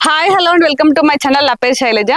Hi hello and welcome to my channel నా పేరు శైలజ.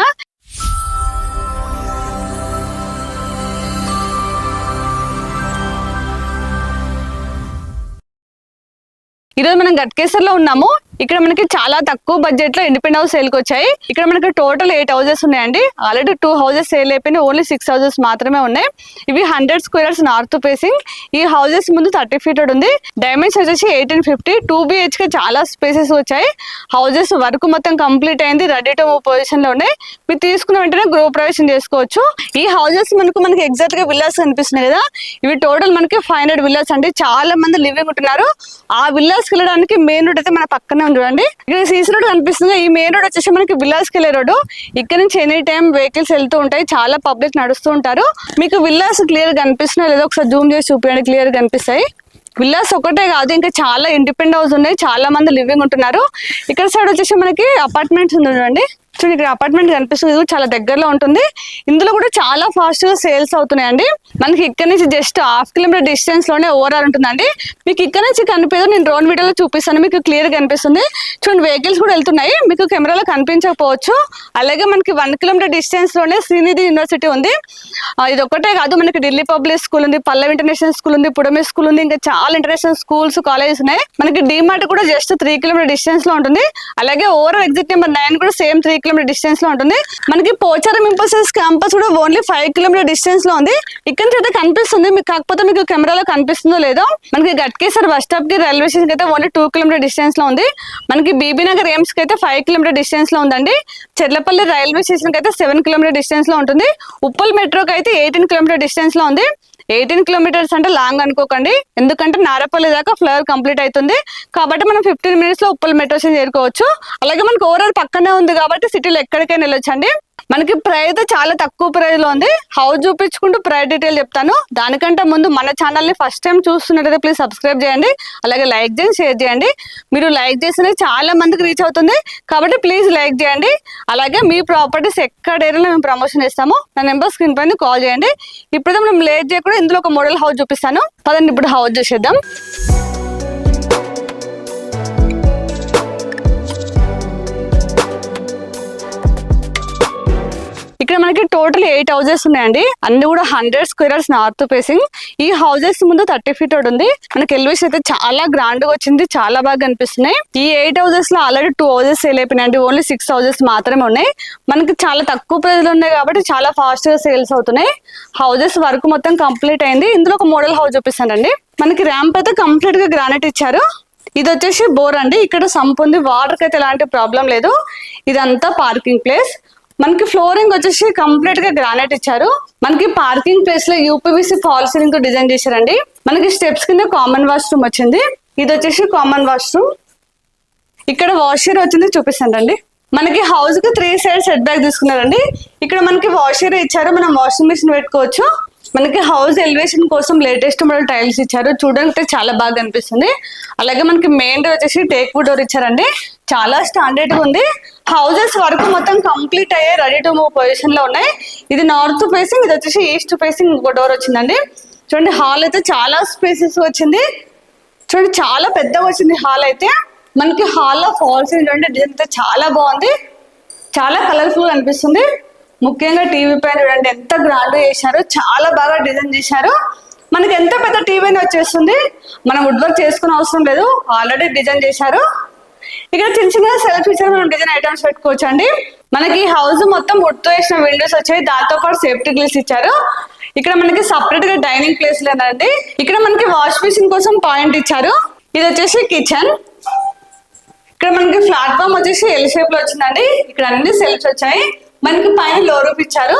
ఈరోజు మనం గట్కేసర్లో ఉన్నాము. ఇక్కడ మనకి చాలా తక్కువ బడ్జెట్ లో ఇండిపెండెంట్ హౌస్ సేల్కి వచ్చాయి. ఇక్కడ మనకి టోటల్ 8 హౌసెస్ ఉన్నాయండి. ఆల్రెడీ 2 హౌసెస్ సేల్ అయిపోయినాయి, ఓన్లీ 6 హౌసెస్ మాత్రమే ఉన్నాయి. ఇవి 100 స్క్వేర్స్ నార్త్ ఫేసింగ్. ఈ హౌసెస్ ముందు 30 feet ఉంది. డైమెన్షన్ వచ్చేసి 1850. 2 BHK చాలా స్పేసెస్ వచ్చాయి. హౌసెస్ వర్క్ మొత్తం కంప్లీట్ అయింది, రెడీ టు మూవ్ పొజిషన్ లో ఉన్నాయి. మీరు తీసుకున్న వెంటనే గృహ ప్రవేశం చేసుకోవచ్చు. ఈ హౌసెస్ మనకి ఎగ్జాక్ట్ గా విల్లాస్ కనిపిస్తున్నాయి కదా, ఇవి టోటల్ మనకి 500 విల్లాస్ అండి. చాలా మంది లివింగ్ ఉంటున్నారు. ఆ విల్లాస్ కి వెళ్ళడానికి మెయిన్ రోడ్ అయితే మన పక్కనే చూడండి. ఇక్కడ సీసీ రోడ్ కనిపిస్తుంది. ఈ మెయిన్ రోడ్ వచ్చేసి మనకి విల్లాస్ కి వెళ్ళే రోడ్. ఇక్కడ నుంచి ఎనీ టైం వెహికల్స్ వెళ్తూ ఉంటాయి, చాలా పబ్లిక్ నడుస్తూ ఉంటారు. మీకు విల్లాస్ క్లియర్ కనిపిస్తున్నాయి లేదో ఒకసారి జూమ్ చేసి చూపించండి. క్లియర్ కనిపిస్తాయి. విల్లాస్ ఒకటే కాదు, ఇంకా చాలా ఇండిపెండెంట్ హౌస్ ఉన్నాయి, చాలా మంది లివింగ్ ఉంటున్నారు. ఇక్కడ సైడ్ వచ్చేసి మనకి అపార్ట్మెంట్స్ ఉంది చూడండి. చూడండి ఇక్కడ అపార్ట్మెంట్ కనిపిస్తుంది, ఇది చాలా దగ్గరలో ఉంటుంది. ఇందులో కూడా చాలా ఫాస్ట్ గా సేల్స్ అవుతున్నాయండి. మనకి ఇక్కడ నుంచి జస్ట్ 1/2 kilometer డిస్టెన్స్ లోనే ఓవరాల్ ఉంటుందండి. మీకు ఇక్కడ నుంచి కనిపించదు, నేను డ్రోన్ వీడియోలో చూపిస్తాను, మీకు క్లియర్ కనిపిస్తుంది. చూడండి వెహికల్స్ కూడా వెళ్తున్నాయి, మీకు కెమెరాలో కనిపించకపోవచ్చు. అలాగే మనకి 1 kilometer డిస్టెన్స్ లోనే శ్రీనిధి యూనివర్సిటీ ఉంది. ఇది ఒకటే కాదు, మనకి ఢిల్లీ పబ్లిక్ స్కూల్ ఉంది, పల్లవి ఇంటర్నేషనల్ స్కూల్ ఉంది, పుడమి స్కూల్ ఉంది, ఇంకా చాలా ఇంటర్నేషనల్ స్కూల్స్ కాలేజెస్ ఉన్నాయి. మనకి డిమార్ట్ కూడా జస్ట్ 3 kilometer డిస్టెన్స్ లో ఉంటుంది. అలాగే ఓవరాల్ ఎగ్జిట్ నెంబర్ 9 కూడా సేమ్ 3 kilometer డిస్టెన్స్ లో ఉంటుంది. మనకి పోచారం ఇంపోసిస్ క్యాంపస్ కూడా ఓన్లీ 5 kilometer డిస్టెన్స్ లో ఉంది. ఇక్కడ నుంచి అయితే కనిపిస్తుంది మీకు, కాకపోతే మీకు కెమెరాలో కనిపిస్తుందో లేదో. మనకి గట్కేసర్ బస్ స్టాప్ కి రైల్వే స్టేషన్ అయితే ఓన్లీ 2 kilometer డిస్టెన్స్ లో ఉంది. మనకి బీబీ నగర్ ఎయిమ్స్ కి అయితే 5 kilometer డిస్టెన్స్ లో ఉందండి. చెర్లపల్లి రైల్వే స్టేషన్ కి అయితే 7 kilometer డిస్టెన్స్ లో ఉంటుంది. ఉప్పల్ మెట్రోకి అయితే 18 kilometer డిస్టెన్స్ లో ఉంది. 18 kilometers అంటే లాంగ్ అనుకోకండి, ఎందుకంటే నారపల్లి దాకా ఫ్లైఓవర్ కంప్లీట్ అవుతుంది. కాబట్టి మనం 15 minutes లో ఉప్పల్ మెట్రో స్టేషన్ చేరుకోవచ్చు. అలాగే మనకు ఓవరాల్ పక్కనే ఉంది కాబట్టి సిటీలో ఎక్కడికైనా వెళ్ళొచ్చండి. మనకి ప్రైస్ చాలా తక్కువ ప్రైస్ లో ఉంది. హౌస్ చూపించుకుంటూ ప్రైస్ డీటెయిల్ చెప్తాను. దానికంటే ముందు మన ఛానల్ ని ఫస్ట్ టైం చూస్తున్నట్టయితే ప్లీజ్ సబ్స్క్రైబ్ చేయండి. అలాగే లైక్ చేయండి, షేర్ చేయండి. మీరు లైక్ చేస్తేనే చాలా మందికి రీచ్ అవుతుంది, కాబట్టి ప్లీజ్ లైక్ చేయండి. అలాగే మీ ప్రాపర్టీస్ ఎక్కడ ఏరియాలో మేము ప్రమోషన్ ఇస్తాము, నా నెంబర్ స్క్రీన్ పైన కాల్ చేయండి. ఇప్పుడైతే మనం లేట్ చేయకుండా ఇందులో ఒక మోడల్ హౌస్ చూపిస్తాను. పదండి ఇప్పుడు హౌస్ చూసేద్దాం. ఇక్కడ మనకి టోటల్ 8 హౌసెస్ ఉన్నాయండి. అన్ని కూడా 100 squares నార్త్ ఫేసింగ్. ఈ హౌసెస్ ముందు 30 feet ఉంది. మనకి ఎలివేషన్ అయితే చాలా గ్రాండ్ గా వచ్చింది, చాలా బాగా కనిపిస్తున్నాయి. ఈ 8 హౌసెస్ లో ఆల్రెడీ 2 హౌసెస్ సేల్ అయిపోయినాయండి. ఓన్లీ 6 హౌసెస్ మాత్రమే ఉన్నాయి. మనకి చాలా తక్కువ ప్రైస్ లో ఉన్నాయి కాబట్టి చాలా ఫాస్ట్ గా సేల్స్ అవుతున్నాయి. హౌసెస్ వర్క్ మొత్తం కంప్లీట్ అయింది. ఇందులో ఒక మోడల్ హౌస్ చూపిస్తానండి. మనకి ర్యాంప్ అయితే కంప్లీట్ గా గ్రానైట్ ఇచ్చారు. ఇది వచ్చేసి బోర్ అండి. ఇక్కడ సంప్ ఉంది, వాటర్ కి అయితే ఎలాంటి ప్రాబ్లం లేదు. ఇదంతా పార్కింగ్ ప్లేస్. మనకి ఫ్లోరింగ్ వచ్చేసి కంప్లీట్ గా గ్రానైట్ ఇచ్చారు. మనకి పార్కింగ్ ప్లేస్ లో యూపీవీసీ ఫాల్ సీలింగ్ తో డిజైన్ చేశారండి. మనకి స్టెప్స్ కింద కామన్ వాష్రూమ్ వచ్చింది. ఇది వచ్చేసి కామన్ వాష్రూమ్. ఇక్కడ వాషర్ వచ్చింది చూపిస్తానండి. మనకి హౌస్ కి 3 sides సెట్ బ్యాక్ తీసుకున్నారండి. ఇక్కడ మనకి వాషర్ ఇచ్చారు, మనం వాషింగ్ మిషన్ పెట్టుకోవచ్చు. మనకి హౌస్ ఎలివేషన్ కోసం లేటెస్ట్ మోడల్ టైల్స్ ఇచ్చారు, చూడడానికి చాలా బాగా కనిపిస్తుంది. అలాగే మనకి మెయిన్ డోర్ వచ్చేసి టేక్ వుడ్ డోర్ ఇచ్చారండి, చాలా స్టాండర్డ్ గా ఉంది. హౌసెస్ వరకు మొత్తం కంప్లీట్ అయ్యే రెడీ టు మూవ్ పొజిషన్ లో ఉన్నాయి. ఇది నార్త్ ఫేసింగ్, ఇది వచ్చేసి ఈస్ట్ ఫేసింగ్ ఇంకో డోర్ వచ్చిందండి. చూడండి హాల్ అయితే చాలా స్పేసెస్ వచ్చింది. చూడండి చాలా పెద్దగా వచ్చింది హాల్ అయితే. మనకి హాల్ లో ఫాల్స్ చూడండి, డిజైన్ అయితే చాలా బాగుంది, చాలా కలర్ఫుల్ అనిపిస్తుంది. ముఖ్యంగా టీవీ పైన చూడండి ఎంత గ్రాండ్ చేశారు, చాలా బాగా డిజైన్ చేశారు. మనకి ఎంత పెద్ద టీవీ వచ్చేస్తుంది, మనం వుడ్ వర్క్ చేసుకునే అవసరం లేదు, ఆల్రెడీ డిజైన్ చేశారు. ఇక్కడ చిన్న చిన్న సెల్ఫ్ ఇచ్చారు, మనం డిజైన్ ఐటమ్స్ పెట్టుకోవచ్చు అండి. మనకి హౌస్ మొత్తం వుడ్ తో వేసిన విండోస్ వచ్చాయి, దాంతో పాటు సేఫ్టీ గ్రిల్స్ ఇచ్చారు. ఇక్కడ మనకి సపరేట్ గా డైనింగ్ ప్లేస్ లేదండి. ఇక్కడ మనకి వాష్ మిషన్ కోసం పాయింట్ ఇచ్చారు. ఇది వచ్చేసి కిచెన్. ఇక్కడ మనకి ప్లాట్ఫామ్ వచ్చేసి ఎల్ షేప్ లో వచ్చిందండి. ఇక్కడ అన్ని సెల్ఫ్స్ వచ్చాయి. మనకి పైన లో రూఫ్ ఇచ్చారు.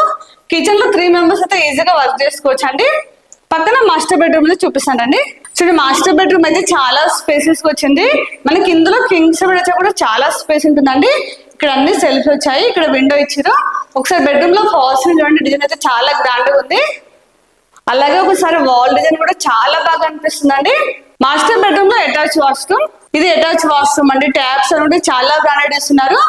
కిచెన్ లో 3 members అయితే ఈజీగా వర్క్ చేసుకోవచ్చు అండి. పక్కన మాస్టర్ బెడ్రూమ్ చూపిస్తానండి. చూడండి మాస్టర్ బెడ్రూమ్ అయితే చాలా స్పేసెస్ వచ్చింది. మనకి ఇందులో కింగ్స్ బెడ్ అయితే కూడా చాలా స్పేస్ ఉంటుందండి. ఇక్కడ అన్ని సెల్ఫ్ వచ్చాయి, ఇక్కడ విండో ఇచ్చారు. ఒకసారి బెడ్రూమ్ లో ఫాల్స్ చూడండి, డిజైన్ అయితే చాలా గ్రాండ్ గా ఉంది. అలాగే ఒకసారి వాల్ డిజైన్ కూడా చాలా బాగా అనిపిస్తుందండి. మాస్టర్ బెడ్రూమ్ లో అటాచ్ వాష్రూమ్. ఇది అటాచ్ వాష్రూమ్ అండి. ట్యాప్స్ అనేవి చాలా గ్రానైట్ ఇస్తున్నారు.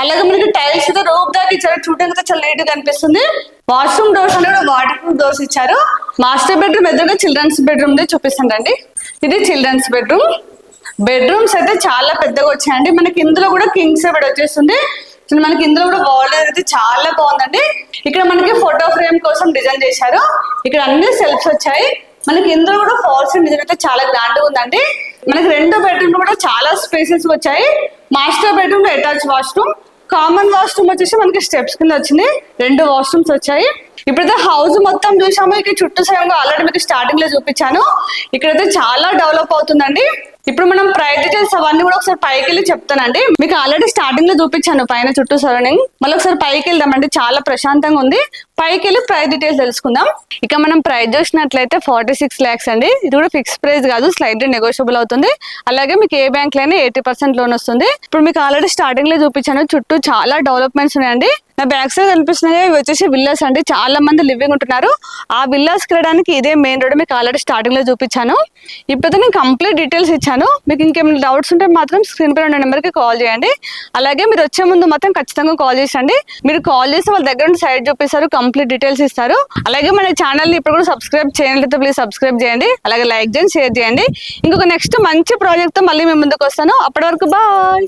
అలాగే మనకి టైల్స్ తో రూప్ దాకా ఇచ్చారు, చూడడానికి చాలా నీట్ గా అనిపిస్తుంది. వాష్రూమ్ డోర్స్ అంటే కూడా వాటర్ ప్రూఫ్ డోర్స్ ఇచ్చారు. మాస్టర్ బెడ్రూమ్ ఎదురుగా చిల్డ్రన్స్ బెడ్రూమ్ చూపిస్తానండి. ఇది చిల్డ్రన్స్ బెడ్రూమ్. బెడ్రూమ్స్ అయితే చాలా పెద్దగా వచ్చాయండి. మనకి ఇందులో కూడా కింగ్ సైజ్ బెడ్ వచ్చేస్తుంది. మనకి ఇందులో కూడా వాల్ అయితే చాలా బాగుందండి. ఇక్కడ మనకి ఫోటో ఫ్రేమ్ కోసం డిజైన్ చేశారు. ఇక్కడ అన్ని సెల్ఫ్స్ వచ్చాయి. మనకి ఇందులో కూడా ఫాల్స్ డిజైన్ అయితే చాలా గ్రాండ్ ఉందండి. మనకి 2 బెడ్రూమ్ కూడా చాలా స్పేసెస్ వచ్చాయి. మాస్టర్ బెడ్రూమ్ లో అటాచ్ వాష్రూమ్, కామన్ వాష్రూమ్ వచ్చేసి మనకి స్టెప్స్ కింద వచ్చింది. 2 వాష్రూమ్స్ వచ్చాయి. ఇప్పుడైతే హౌస్ మొత్తం చూసాము. ఇక్కడ చుట్టూ సైడ్ ఆల్రెడీ మీకు స్టార్టింగ్ లో చూపించాను. ఇక్కడైతే చాలా డెవలప్ అవుతుందండి. ఇప్పుడు మనం ప్రైస్ డీటెయిల్స్ అవన్నీ కూడా ఒకసారి పైకి వెళ్ళి చెప్తానండి. మీకు ఆల్రెడీ స్టార్టింగ్ లో చూపించాను పైన చుట్టూ సరౌండింగ్. మళ్ళీ ఒకసారి పైకి వెళ్దామండి, చాలా ప్రశాంతంగా ఉంది. పైకి వెళ్ళి ప్రైస్ డీటెయిల్స్ తెలుసుకుందాం. ఇక మనం ప్రైస్ చూసినట్లయితే 46 lakhs అండి. ఇది కూడా ఫిక్స్ ప్రైస్ కాదు, స్లైట్లీ నెగోషియబుల్ అవుతుంది. అలాగే మీకు ఏ బ్యాంక్ లైనా 80% లోన్ వస్తుంది. ఇప్పుడు మీకు ఆల్రెడీ స్టార్టింగ్ లో చూపించాను, చుట్టూ చాలా డెవలప్మెంట్స్ ఉన్నాయండి. నా బ్యాక్ సైడ్ కనిపిస్తున్నాయి, ఇవి వచ్చేసి విల్లాస్ అండి. చాలా మంది లివింగ్ ఉంటున్నారు. ఆ విల్లాస్ వెళ్ళడానికి ఇదే మెయిన్ రోడ్ మీకు ఆల్రెడీ స్టార్టింగ్ లో చూపించాను. ఇప్పుడైతే నేను కంప్లీట్ డీటెయిల్స్ ఇచ్చాను. మీకు ఇంకేమైనా డౌట్స్ ఉంటే మాత్రం స్క్రీన్ పై ఉన్న నెంబర్కి కాల్ చేయండి. అలాగే మీరు వచ్చే ముందు మాత్రం ఖచ్చితంగా కాల్ చేసండి. మీరు కాల్ చేసి వాళ్ళ దగ్గర నుండి సైడ్ చూపిస్తారు, కంప్లీట్ డీటెయిల్స్ ఇస్తారు. అలాగే మన ఛానల్ ని ఇప్పుడు కూడా సబ్స్క్రైబ్ చేయండి, ప్లీజ్ సబ్స్క్రైబ్ చేయండి. అలాగే లైక్ చేయండి, షేర్ చేయండి. ఇంకొక నెక్స్ట్ మంచి ప్రాజెక్ట్ తో మళ్ళీ మేము ముందుకు వస్తాను. అప్పటి వరకు బాయ్.